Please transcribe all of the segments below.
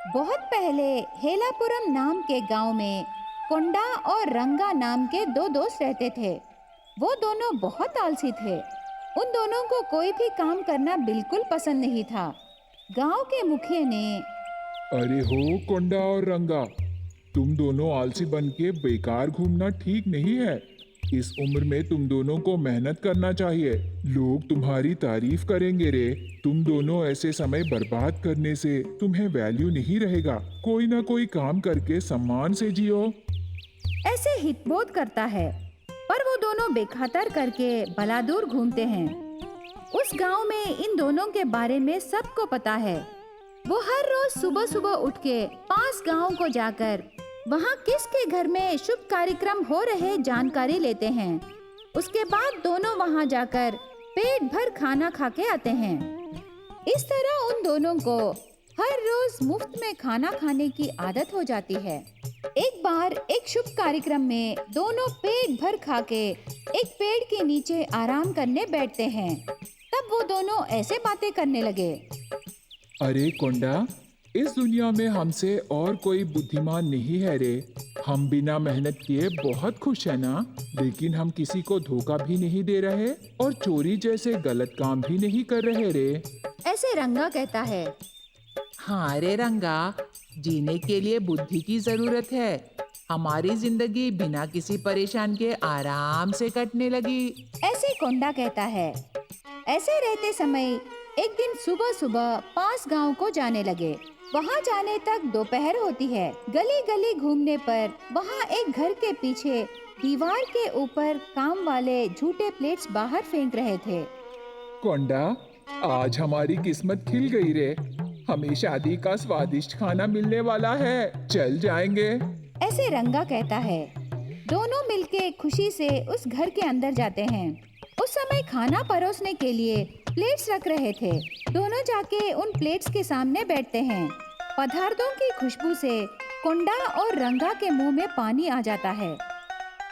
बहुत पहले हेलापुरम नाम के गांव में कोंडा और रंगा नाम के दो दोस्त रहते थे। वो दोनों बहुत आलसी थे। उन दोनों को कोई भी काम करना बिल्कुल पसंद नहीं था। गांव के मुखिया ने अरे हो कोंडा और रंगा, तुम दोनों आलसी बन के बेकार घूमना ठीक नहीं है। इस उम्र में तुम दोनों को मेहनत करना चाहिए। लोग तुम्हारी तारीफ करेंगे रे। तुम दोनों ऐसे समय बर्बाद करने से तुम्हें वैल्यू नहीं रहेगा। कोई ना कोई काम करके सम्मान से जियो। ऐसे हितबोध करता है, पर वो दोनों बेखतर करके बलादूर घूमते हैं। उस गांव में इन दोनों के बारे में सबको पता है। वो हर रोज सुबह सुबह उठ के पास गाँव को जाकर वहाँ किसके घर में शुभ कार्यक्रम हो रहे जानकारी लेते हैं। उसके बाद दोनों वहाँ जाकर पेट भर खाना खा के आते हैं। इस तरह उन दोनों को हर रोज मुफ्त में खाना खाने की आदत हो जाती है। एक बार एक शुभ कार्यक्रम में दोनों पेट भर खा के एक पेड़ के नीचे आराम करने बैठते हैं। तब वो दोनों ऐसे बातें करने लगे। अरे कोंडा, इस दुनिया में हमसे और कोई बुद्धिमान नहीं है रे। हम बिना मेहनत किए बहुत खुश है ना। लेकिन हम किसी को धोखा भी नहीं दे रहे और चोरी जैसे गलत काम भी नहीं कर रहे रे। ऐसे रंगा कहता है। हाँ रे रंगा, जीने के लिए बुद्धि की जरूरत है। हमारी जिंदगी बिना किसी परेशान के आराम से कटने लगी। ऐसे कोंडा कहता है। ऐसे रहते समय एक दिन सुबह सुबह पास गांव को जाने लगे। वहां जाने तक दोपहर होती है। गली गली घूमने पर वहां एक घर के पीछे दीवार के ऊपर काम वाले झूठे प्लेट्स बाहर फेंक रहे थे। कोंडा, आज हमारी किस्मत खिल गई रे। हमें शादी का स्वादिष्ट खाना मिलने वाला है। चल जाएंगे। ऐसे रंगा कहता है। दोनों मिलके खुशी से उस घर के अंदर जाते हैं। उस समय खाना परोसने के लिए प्लेट्स रख रहे थे। दोनों जाके उन प्लेट्स के सामने बैठते हैं। पदार्थों की खुशबू से कोंडा और रंगा के मुंह में पानी आ जाता है।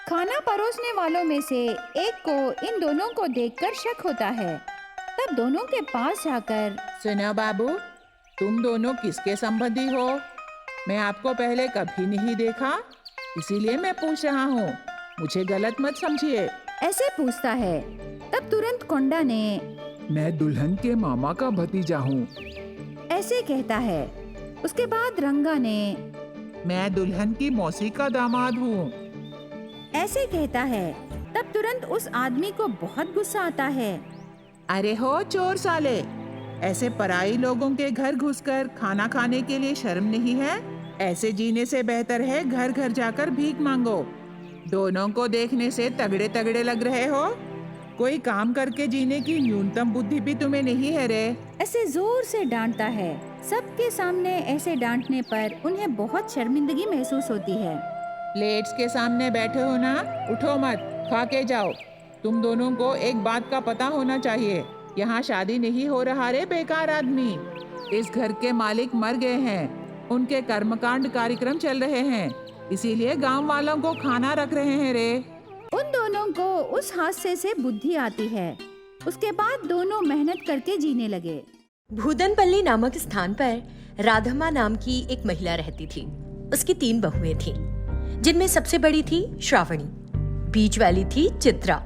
खाना परोसने वालों में से एक को इन दोनों को देखकर शक होता है। तब दोनों के पास जाकर, सुनो बाबू, तुम दोनों किसके संबंधी हो? मैं आपको पहले कभी नहीं देखा, इसीलिए मैं पूछ रहा हूँ। मुझे गलत मत समझिए। ऐसे पूछता है। तब तुरंत कोंडा ने मैं दुल्हन के मामा का भतीजा हूँ। ऐसे कहता है। उसके बाद रंगा ने मैं दुल्हन की मौसी का दामाद हूँ। ऐसे कहता है। तब तुरंत उस आदमी को बहुत गुस्सा आता है। अरे हो चोर साले, ऐसे पराई लोगों के घर घुसकर खाना खाने के लिए शर्म नहीं है? ऐसे जीने से बेहतर है घर घर जाकर भीख मांगो। दोनों को देखने से तगड़े तगड़े लग रहे हो। कोई काम करके जीने की न्यूनतम बुद्धि भी तुम्हें नहीं है रे। ऐसे जोर से डांटता है। सबके सामने ऐसे डांटने पर उन्हें बहुत शर्मिंदगी महसूस होती है। प्लेट्स के सामने बैठे हो ना, उठो मत, खा के जाओ। तुम दोनों को एक बात का पता होना चाहिए, यहाँ शादी नहीं हो रहा रे बेकार आदमी। इस घर के मालिक मर गए हैं। उनके कर्मकांड कार्यक्रम चल रहे हैं, इसीलिए गांव वालों को खाना रख रहे हैं रे। उन दोनों को उस हादसे से बुद्धि आती है। उसके बाद दोनों मेहनत करके जीने लगे। भूदनपल्ली नामक स्थान पर राधम्मा नाम की एक महिला रहती थी। उसकी 3 बहुएं थीं, जिनमें सबसे बड़ी थी श्रावणी, बीच वाली थी चित्रा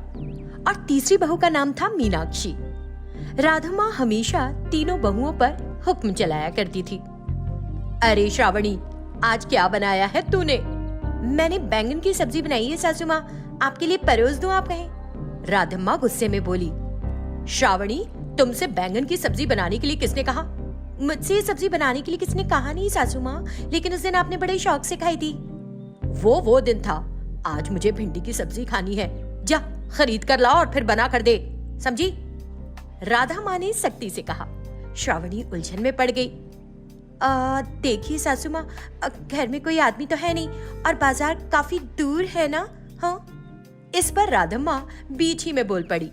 और तीसरी बहू का नाम था मीनाक्षी। राधम्मा हमेशा तीनों बहुओं पर हुक्म चलाया करती थी। अरे श्रावणी, आज क्या बनाया है तूने? मैंने बैंगन की सब्जी बनाई है सासू माँ, आपके लिए परोस दूं आप कहें? राधम्मा गुस्से में बोली। श्रावणी, तुमसे बैंगन की सब्जी बनाने के लिए किसने कहा? मुझसे ये सब्जी बनाने के लिए किसने कहा नहीं सासू माँ, लेकिन उस दिन आपने बड़े शौक से खाई थी। वो दिन था। आज मुझे भिंडी की सब्जी खानी है। जा खरीद कर ला और फिर बना कर दे, समझी? राधा माँ ने सख्ती से कहा। श्रावणी उलझन में पड़ गई। देखिए सासू माँ, घर में कोई आदमी तो है नहीं और बाजार काफी दूर है ना। हाँ, इस पर राधम्मा बीच ही में बोल पड़ी।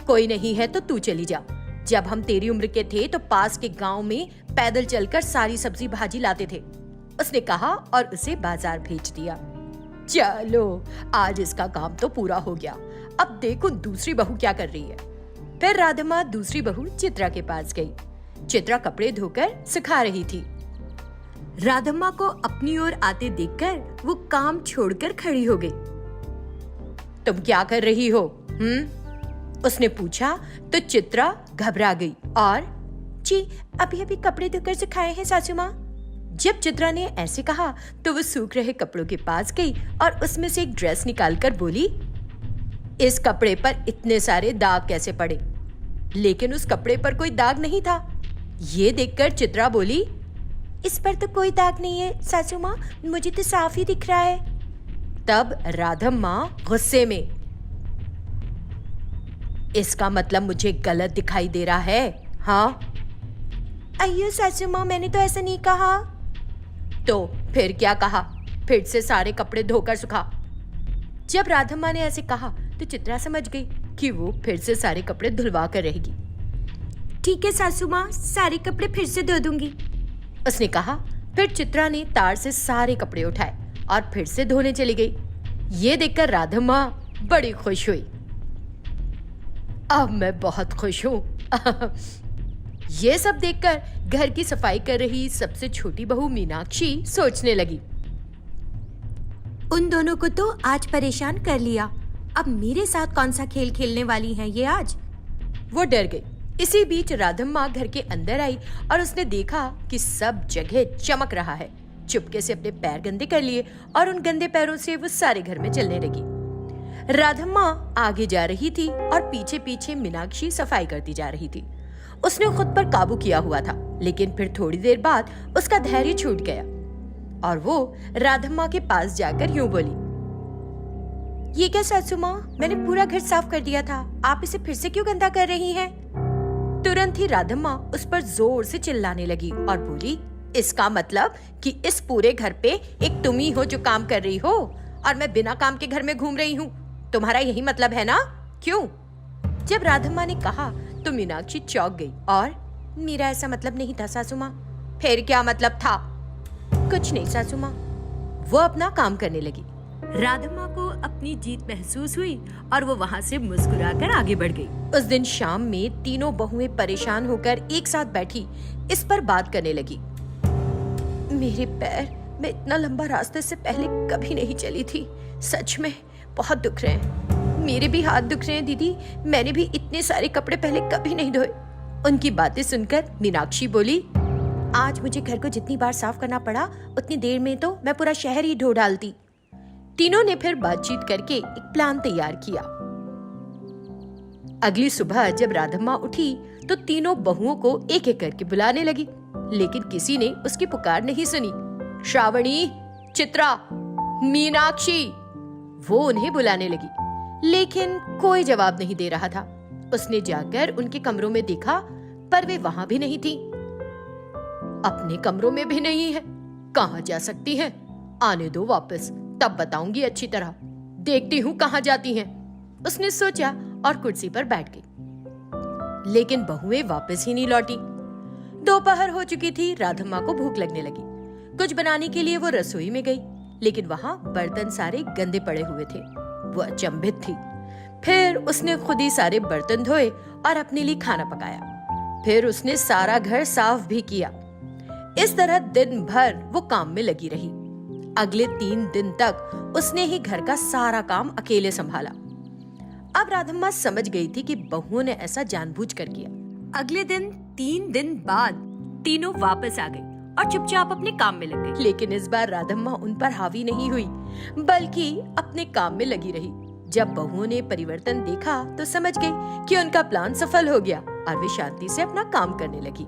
कोई नहीं है तो तू चली जा। जब हम तेरी उम्र के थे तो पास के गांव में पैदल चलकर सारी सब्जी भाजी लाते थे, उसने कहा और उसे बाजार भेज दिया। चलो, आज इसका काम तो पूरा हो गया। अब देखो दूसरी बहू क्या कर रही है। फिर राधम्मा दूसरी बहू चित्रा के पास गई। चित्रा कपड़े धोकर सुखा रही थी। राधम्मा को अपनी ओर आते देखकर वो काम छोड़कर खड़ी हो गई। तुम क्या कर रही हो? उसने पूछा तो चित्रा घबरा गई और जी अभी अभी कपड़े धोकर सुखाए हैं सासू माँ। जब चित्रा ने ऐसे कहा तो वो सूख रहे कपड़ों के पास गई और उसमें से एक ड्रेस निकालकर बोली, इस कपड़े पर इतने सारे दाग कैसे पड़े? लेकिन उस कपड़े पर कोई दाग नहीं था। ये देखकर चित्रा बोली, इस पर तो कोई दाग नहीं है सासू माँ, मुझे तो साफ ही दिख रहा है। तब राधम्मा गुस्से में, इसका मतलब मुझे गलत दिखाई दे रहा है? हाँ। अయ్యో सासू माँ, मैंने तो ऐसा नहीं कहा। तो फिर क्या कहा? फिर से सारे कपड़े धोकर सुखा। जब राधम्मा ने ऐसे कहा तो चित्रा समझ गई कि वो फिर से सारे कपड़े धुलवा कर रहेगी। ठीक है सासू माँ, सारे कपड़े फिर से धो दूंगी, उसने कहा। फिर चित्रा ने तार से सारे कपड़े उठाए और फिर से धोने चली गई। ये देखकर राधम्मा बड़ी खुश हुई। अब मैं बहुत खुश हूँ। ये सब देखकर घर की सफाई कर रही सबसे छोटी बहू मीनाक्षी सोचने लगी, उन दोनों को तो आज परेशान कर लिया, अब मेरे साथ कौन सा खेल खेलने वाली हैं ये आज। वो डर गई। इसी बीच राधम्मा घर के अंदर आई और उसने देखा कि सब जगह चमक रहा है। चुपके से अपने पैर गंदे कर लिए और उन गंदे पैरों से वो सारे घर में चलने लगी। राधम्मा आगे जा रही थी और पीछे पीछे मीनाक्षी सफाई करती जा रही थी। उसने खुद पर काबू किया हुआ था, लेकिन फिर थोड़ी देर बाद उसका धैर्य छूट गया और वो राधम्मा के पास जाकर यूं बोली, ये क्या सासू माँ, मैंने पूरा घर साफ कर दिया था, आप इसे फिर से क्यों गंदा कर रही हैं? तुरंत ही राधम्मा उस पर जोर से चिल्लाने लगी और बोली, इसका मतलब कि इस पूरे घर पे एक तुम ही हो जो काम कर रही हो और मैं बिना काम के घर में घूम रही हूँ। तुम्हारा यही मतलब है ना? क्यों? जब राधम्मा ने कहा तो मीनाक्षी चौंक गई और मेरा ऐसा मतलब नहीं था सासू माँ। फिर क्या मतलब था? कुछ नहीं सासू माँ। वो अपना काम करने लगी। राधम्मा को अपनी जीत महसूस हुई और वो वहाँ से मुस्कुराकर आगे बढ़ गई। उस दिन शाम में तीनों बहुएं परेशान होकर एक साथ बैठी इस पर बात करने लगी। मेरे पैर, मैं इतना लंबा रास्ते से पहले कभी नहीं चली थी, सच में बहुत दुख रहे हैं। मेरे भी हाथ दुख रहे हैं दीदी, मैंने भी इतने सारे कपड़े पहले कभी नहीं धोए। उनकी बातें सुनकर मीनाक्षी बोली, आज मुझे घर को जितनी बार साफ करना पड़ा उतनी देर में तो मैं पूरा शहर ही धो डालती। तीनों ने फिर बातचीत करके एक प्लान तैयार किया। अगली सुबह जब राधम्मा उठी तो तीनों बहुओं को एक एक करके बुलाने लगी, लेकिन किसी ने उसकी पुकार नहीं सुनी। श्रावणी, चित्रा, मीनाक्षी, वो उन्हें बुलाने लगी, लेकिन कोई जवाब नहीं दे रहा था। उसने जाकर उनके कमरों में देखा पर वे वहां भी नहीं थी। अपने कमरों में भी नहीं है, कहां जा सकती हैं? आने दो वापस, तब बताऊंगी अच्छी तरह, देखती हूँ कहां जाती हैं। उसने सोचा और कुर्सी पर बैठ गई, लेकिन बहुएं वापस ही नहीं लौटी। दोपहर हो चुकी थी। राधम्मा को भूख लगने लगी। कुछ बनाने के लिए वो रसोई में गई, लेकिन वहां बर्तन सारे गंदे पड़े हुए थे। वो अचंभित थी। फिर उसने खुद ही सारे बर्तन धोए और अपने लिए खाना पकाया। फिर उसने सारा घर साफ भी किया। इस तरह दिन भर वो काम में लगी रही। अगले 3 दिन तक उसने ही घर का सारा काम अकेले संभाला। अब राधम्मा समझ गई थी कि बहुओं ने ऐसा जानबूझकर किया। अगले दिन 3 दिन बाद तीनों वापस आ गई और चुपचाप अपने काम में लग गई। लेकिन इस बार राधम्मा उन पर हावी नहीं हुई, बल्कि अपने काम में लगी रही। जब बहुओं ने परिवर्तन देखा तो समझ गई कि उनका प्लान सफल हो गया और वे शांति से अपना काम करने लगी।